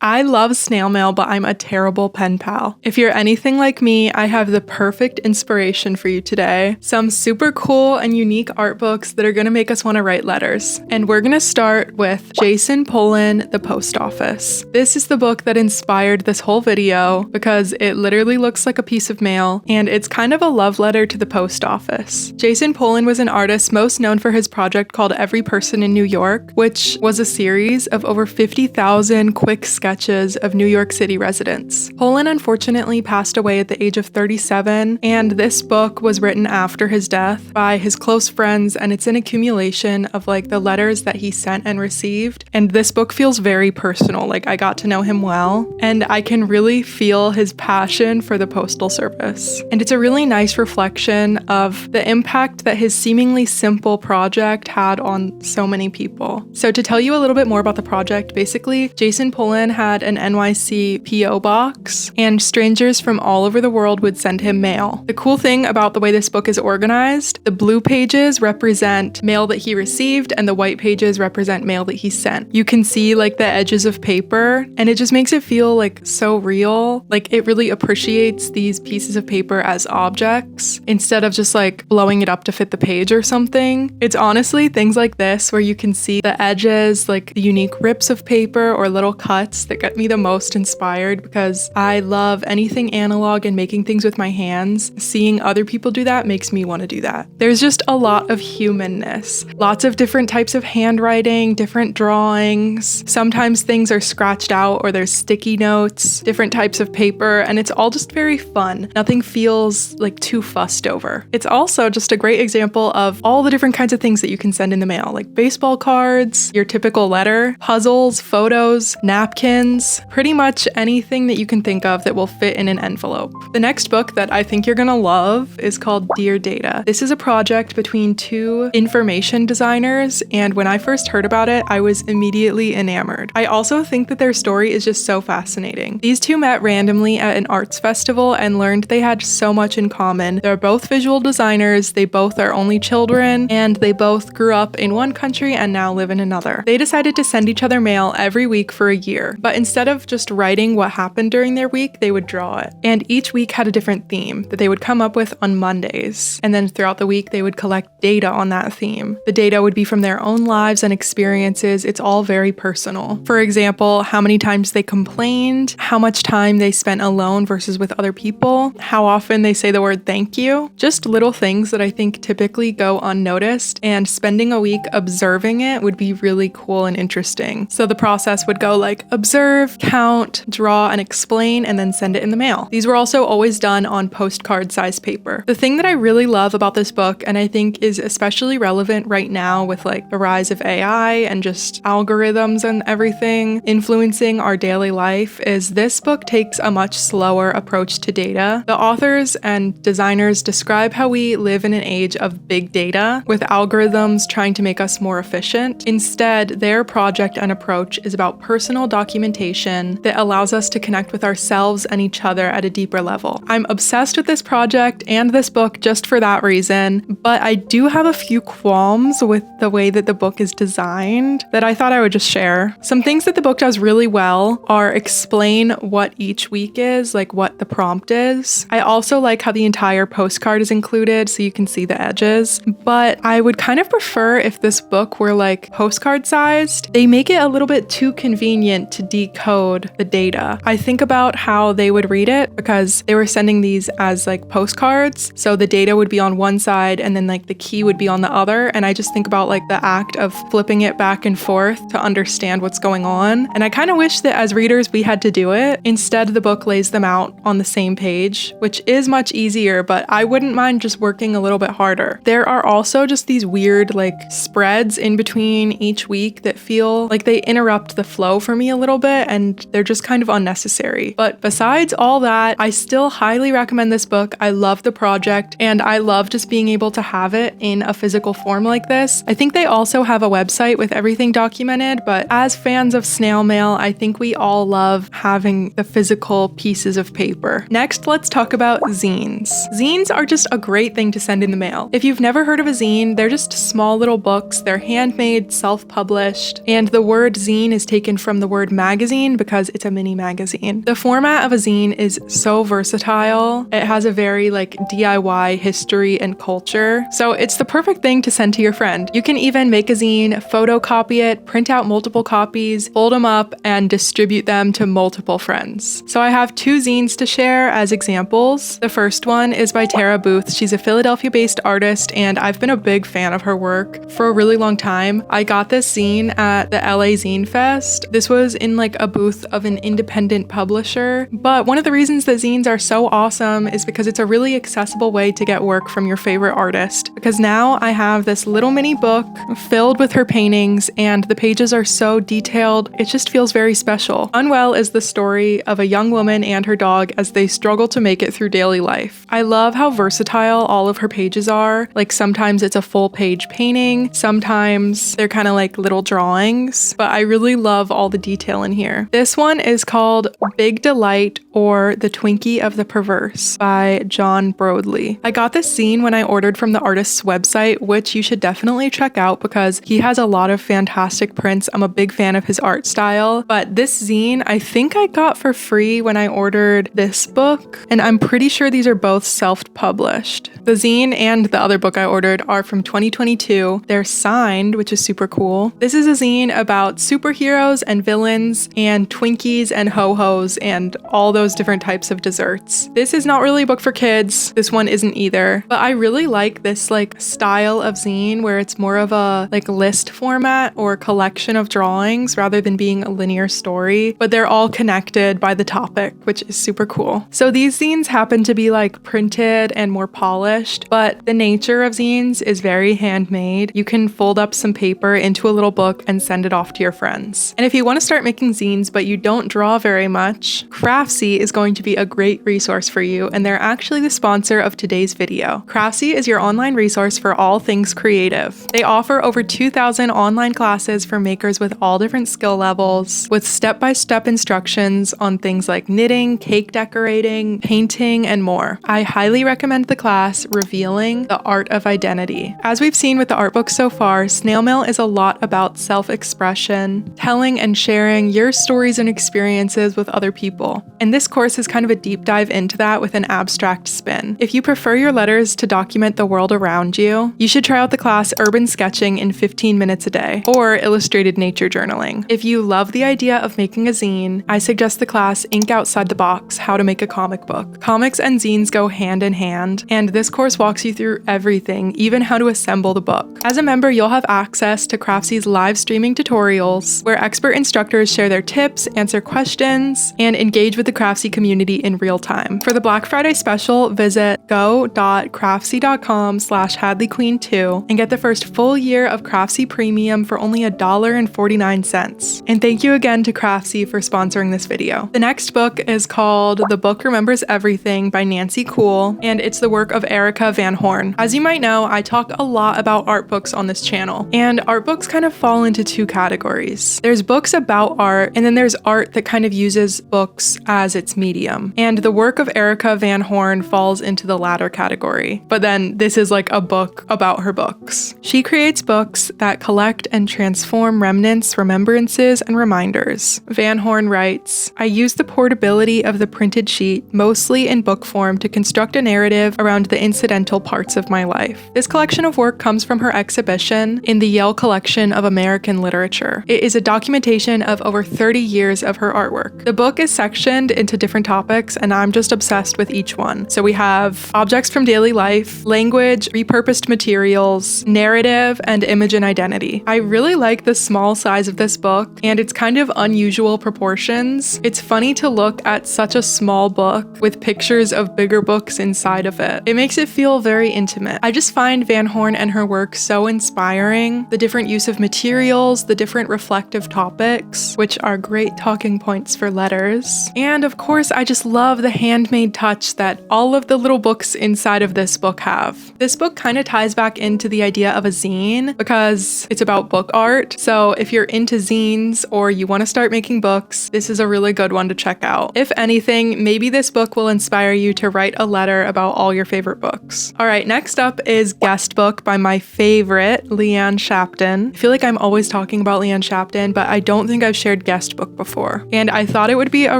I love snail mail, but I'm a terrible pen pal. If you're anything like me, I have the perfect inspiration for you today. Some super cool and unique art books that are gonna make us wanna write letters. And we're gonna start with Jason Polan, The Post Office. This is the book that inspired this whole video because it literally looks like a piece of mail and it's kind of a love letter to the post office. Jason Polan was an artist most known for his project called Every Person in New York, which was a series of over 50,000 quick sketches of New York City residents. Polan unfortunately passed away at the age of 37, and this book was written after his death by his close friends, and it's an accumulation of like the letters that he sent and received. And this book feels very personal. Like, I got to know him well, and I can really feel his passion for the postal service. And it's a really nice reflection of the impact that his seemingly simple project had on so many people. So to tell you a little bit more about the project, basically, Jason Polan had an NYC PO box, and strangers from all over the world would send him mail. The cool thing about the way this book is organized, the blue pages represent mail that he received, and the white pages represent mail that he sent. You can see like the edges of paper, and it just makes it feel like so real. Like, it really appreciates these pieces of paper as objects instead of just like blowing it up to fit the page or something. It's honestly things like this where you can see the edges, like the unique rips of paper or little cuts, that get me the most inspired because I love anything analog and making things with my hands. Seeing other people do that makes me want to do that. There's just a lot of humanness, lots of different types of handwriting, different drawings. Sometimes things are scratched out or there's sticky notes, different types of paper, and it's all just very fun. Nothing feels like too fussed over. It's also just a great example of all the different kinds of things that you can send in the mail, like baseball cards, your typical letter, puzzles, photos, napkins, pretty much anything that you can think of that will fit in an envelope. The next book that I think you're gonna love is called Dear Data. This is a project between two information designers, and when I first heard about it, I was immediately enamored. I also think that their story is just so fascinating. These two met randomly at an arts festival and learned they had so much in common. They're both visual designers, they both are only children, and they both grew up in one country and now live in another. They decided to send each other mail every week for a year, but instead of just writing what happened during their week, they would draw it. And each week had a different theme that they would come up with on Mondays. And then throughout the week, they would collect data on that theme. The data would be from their own lives and experiences. It's all very personal. For example, how many times they complained, how much time they spent alone versus with other people, how often they say the word thank you. Just little things that I think typically go unnoticed, and spending a week observing it would be really cool and interesting. So the process would go like observe, count, draw, and explain, and then send it in the mail. These were also always done on postcard size paper. The thing that I really love about this book, and I think is especially relevant right now with like the rise of AI and just algorithms and everything influencing our daily life, is this book takes a much slower approach to data. The authors and designers describe how we live in an age of big data with algorithms trying to make us more efficient. Instead, their project and approach is about personal documentation that allows us to connect with ourselves and each other at a deeper level. I'm obsessed with this project and this book just for that reason, but I do have a few qualms with the way that the book is designed that I thought I would just share. Some things that the book does really well are explain what each week is, like what the prompt is. I also like how the entire postcard is included so you can see the edges, but I would kind of prefer if this book were like postcard sized. They make it a little bit too convenient to decode the data. I think about how they would read it because they were sending these as like postcards, so the data would be on one side and then like the key would be on the other, and I just think about like the act of flipping it back and forth to understand what's going on, and I kind of wish that as readers we had to do it. Instead, the book lays them out on the same page, which is much easier, but I wouldn't mind just working a little bit harder. There are also just these weird like spreads in between each week that feel like they interrupt the flow for me a little bit, and they're just kind of unnecessary. But besides all that, I still highly recommend this book. I love the project, and I love just being able to have it in a physical form like this. I think they also have a website with everything documented, but as fans of snail mail, I think we all love having the physical pieces of paper. Next, let's talk about zines. Zines are just a great thing to send in the mail. If you've never heard of a zine, they're just small little books. They're handmade, self-published, and the word zine is taken from the word magazine magazine because it's a mini magazine. The format of a zine is so versatile. It has a very like DIY history and culture. So it's the perfect thing to send to your friend. You can even make a zine, photocopy it, print out multiple copies, fold them up, and distribute them to multiple friends. So I have 2 zines to share as examples. The first one is by Tara Booth. She's a Philadelphia-based artist, and I've been a big fan of her work for a really long time. I got this zine at the LA Zine Fest. This was in like a booth of an independent publisher. But one of the reasons that zines are so awesome is because it's a really accessible way to get work from your favorite artist. Because now I have this little mini book filled with her paintings, and the pages are so detailed. It just feels very special. Unwell is the story of a young woman and her dog as they struggle to make it through daily life. I love how versatile all of her pages are. Like sometimes it's a full page painting, sometimes they're kind of like little drawings, but I really love all the detail in here. This one is called Big Delight, or The Twinkie of the Perverse by John Broadley. I got this zine when I ordered from the artist's website, which you should definitely check out because he has a lot of fantastic prints. I'm a big fan of his art style, but this zine I think I got for free when I ordered this book, and I'm pretty sure these are both self-published. The zine and the other book I ordered are from 2022. They're signed, which is super cool. This is a zine about superheroes and villains and Twinkies and ho-hos and all those different types of desserts. This is not really a book for kids. This one isn't either, but I really like this like style of zine where it's more of a like list format or collection of drawings rather than being a linear story, but they're all connected by the topic, which is super cool. So these zines happen to be like printed and more polished, but the nature of zines is very handmade. You can fold up some paper into a little book and send it off to your friends. And if you want to start making zines but you don't draw very much, Craftsy is going to be a great resource for you, and they're actually the sponsor of today's video. Craftsy is your online resource for all things creative. They offer over 2,000 online classes for makers with all different skill levels, with step-by-step instructions on things like knitting, cake decorating, painting, and more. I highly recommend the class Revealing the Art of Identity. As we've seen with the art books so far, Snail Mail is a lot about self-expression, telling and sharing your stories and experiences with other people. And this course is kind of a deep dive into that with an abstract spin. If you prefer your letters to document the world around you, you should try out the class Urban Sketching in 15 minutes a day, or Illustrated Nature Journaling. If you love the idea of making a zine, I suggest the class Ink Outside the Box, How to Make a Comic Book. Comics and zines go hand in hand, and this course walks you through everything, even how to assemble the book. As a member, you'll have access to Craftsy's live streaming tutorials, where expert instructors share their tips, answer questions, and engage with the Craftsy community in real time. For the Black Friday special, visit go.craftsy.com/HadleyQueen2 and get the first full year of Craftsy Premium for only $1.49. And thank you again to Craftsy for sponsoring this video. The next book is called The Book Remembers Everything by Nancy Kuhl, and it's the work of Erica Van Horn. As you might know, I talk a lot about art books on this channel, and art books kind of fall into 2 categories. There's books about art, and then there's art that kind of uses books as its medium. And the work of Erica Van Horn falls into the latter category. But then this is like a book about her books. She creates books that collect and transform remnants, remembrances, and reminders. Van Horn writes, "I use the portability of the printed sheet, mostly in book form, to construct a narrative around the incidental parts of my life." This collection of work comes from her exhibition in the Yale Collection of American Literature. It is a documentation of over 30 years of her artwork. The book is sectioned into different topics, and I'm just obsessed with each one. So we have objects from daily life, language, repurposed materials, narrative, and image and identity. I really like the small size of this book, and it's kind of unusual proportions. It's funny to look at such a small book with pictures of bigger books inside of it. It makes it feel very intimate. I just find Van Horn and her work so inspiring. The different use of materials, the different reflective topics, which are great talking points for letters. And of course, I just love the handmade touch that all of the little books inside of this book have. This book kind of ties back into the idea of a zine because it's about book art. So if you're into zines or you want to start making books, this is a really good one to check out. If anything, maybe this book will inspire you to write a letter about all your favorite books. All right, next up is Guest Book by my favorite, Leanne Shapton. I feel like I'm always talking about Leanne Shapton, but I don't think I've shared Guest Book before. And I thought it would be a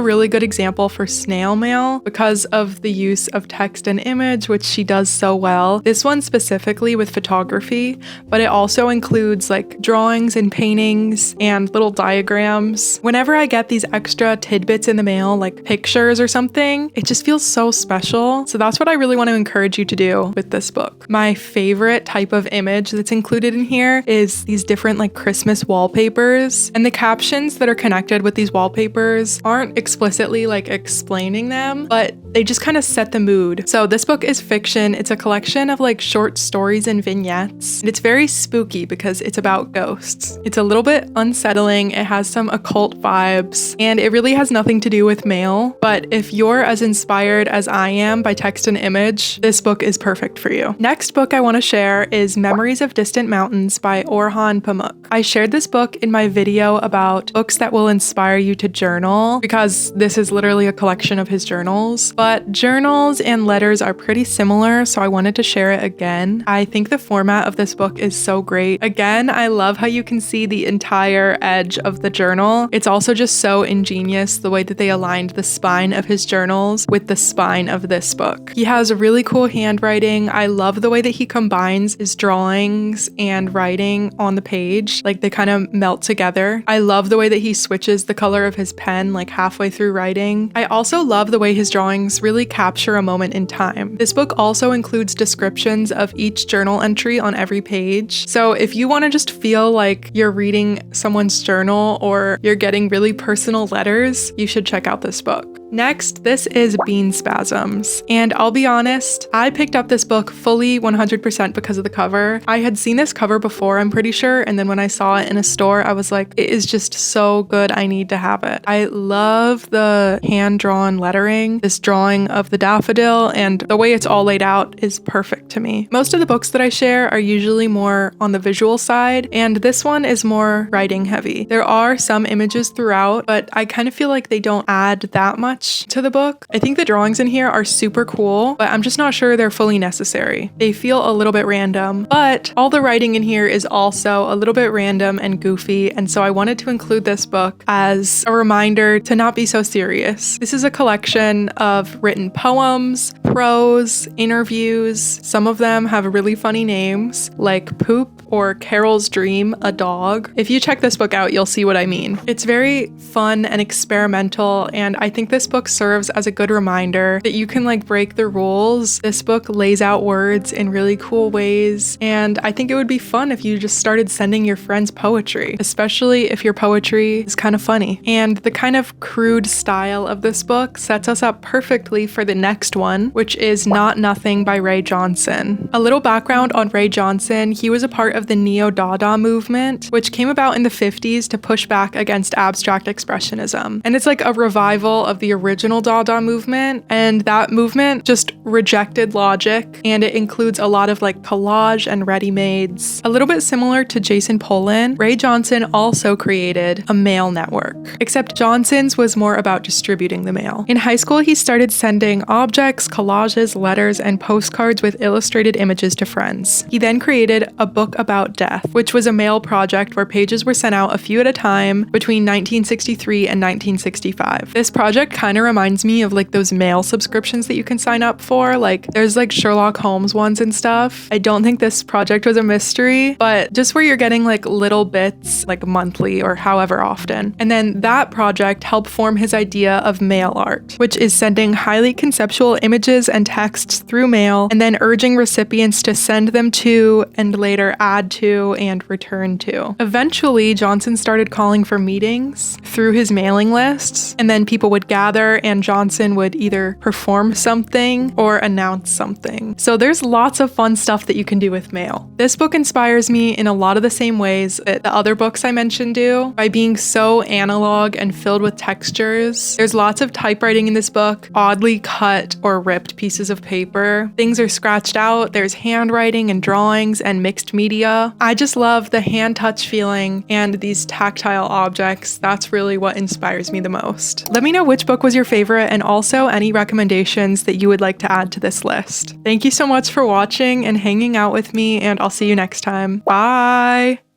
really good example for snail mail because of the use of text and image, which she does so well. This one specifically with photography, but it also includes like drawings and paintings and little diagrams. Whenever I get these extra tidbits in the mail, like pictures or something, it just feels so special. So that's what I really want to encourage you to do with this book. My favorite type of image that's included in here is these different like Christmas wallpapers, and the captions that are connected with these wallpapers aren't explicitly like explaining them, but they just kind of set the mood. So this book is fiction. It's a collection of like short stories and vignettes. And it's very spooky because it's about ghosts. It's a little bit unsettling. It has some occult vibes, and it really has nothing to do with mail. But if you're as inspired as I am by text and image, this book is perfect for you. Next book I want to share is Memories of Distant Mountains by Orhan Pamuk. I shared this book in my video about books that will inspire you to journal because this is literally a collection of his journals. But journals and letters are pretty similar, so I wanted to share it again. I think the format of this book is so great. Again, I love how you can see the entire edge of the journal. It's also just so ingenious the way that they aligned the spine of his journals with the spine of this book. He has a really cool handwriting. I love the way that he combines his drawings and writing on the page. Like they kind of melt together. I love the way that he switches the color of his pen like halfway through writing. I also love the way his drawings really capture a moment in time. This book also includes descriptions of each journal entry on every page. So if you want to just feel like you're reading someone's journal or you're getting really personal letters, you should check out this book. Next, this is Bean Spasms. And I'll be honest, I picked up this book fully 100% because of the cover. I had seen this cover before, I'm pretty sure, and then when I saw it in a store, I was like, it is just so good, I need to have it. I love the hand-drawn lettering, this drawing of the daffodil, and the way it's all laid out is perfect to me. Most of the books that I share are usually more on the visual side, and this one is more writing heavy. There are some images throughout, but I kind of feel like they don't add that much to the book. I think the drawings in here are super cool, but I'm just not sure they're fully necessary. They feel a little bit random, but all the writing in here is also a little bit random and goofy, and so I wanted to include this book as a reminder to not be so serious. This is a collection of written poems, prose, interviews. Some of them have really funny names like Poop or Carol's Dream, a dog. If you check this book out, you'll see what I mean. It's very fun and experimental, and I think this book serves as a good reminder that you can like break the rules. This book lays out words in really cool ways, and I think it would be fun if you just started sending your friends poetry, especially if your poetry is kind of funny. And the kind of crude style of this book sets us up perfectly for the next one, which is Not Nothing by Ray Johnson. A little background on Ray Johnson: he was a part of the Neo-Dada movement, which came about in the 50s to push back against abstract expressionism. And it's like a revival of the original Dada movement, and that movement just rejected logic, and it includes a lot of like collage and ready-mades. A little bit similar to Jason Polan, Ray Johnson also created a mail network, except Johnson's was more about distributing the mail. In high school, he started sending objects, collages, letters, and postcards with illustrated images to friends. He then created a book about death, which was a mail project where pages were sent out a few at a time between 1963 and 1965. This project kind of reminds me of like those mail subscriptions that you can sign up for. Like there's like Sherlock Holmes ones and stuff. I don't think this project was a mystery, but just where you're getting like little bits like monthly or however often. And then that project helped form his idea of mail art, which is sending highly conceptual images and texts through mail and then urging recipients to send them to and later add to and return to. Eventually, Johnson started calling for meetings through his mailing lists, and then people would gather and Johnson would either perform something or announce something. So there's lots of fun stuff that you can do with mail. This book inspires me in a lot of the same ways that the other books I mentioned do, by being so analog and filled with textures. There's lots of typewriting in this book, oddly cut or ripped pieces of paper. Things are scratched out, there's handwriting and drawings and mixed media. I just love the hand touch feeling and these tactile objects. That's really what inspires me the most. Let me know which book was your favorite and also any recommendations that you would like to add to this list. Thank you so much for watching and hanging out with me, and I'll see you next time. Bye!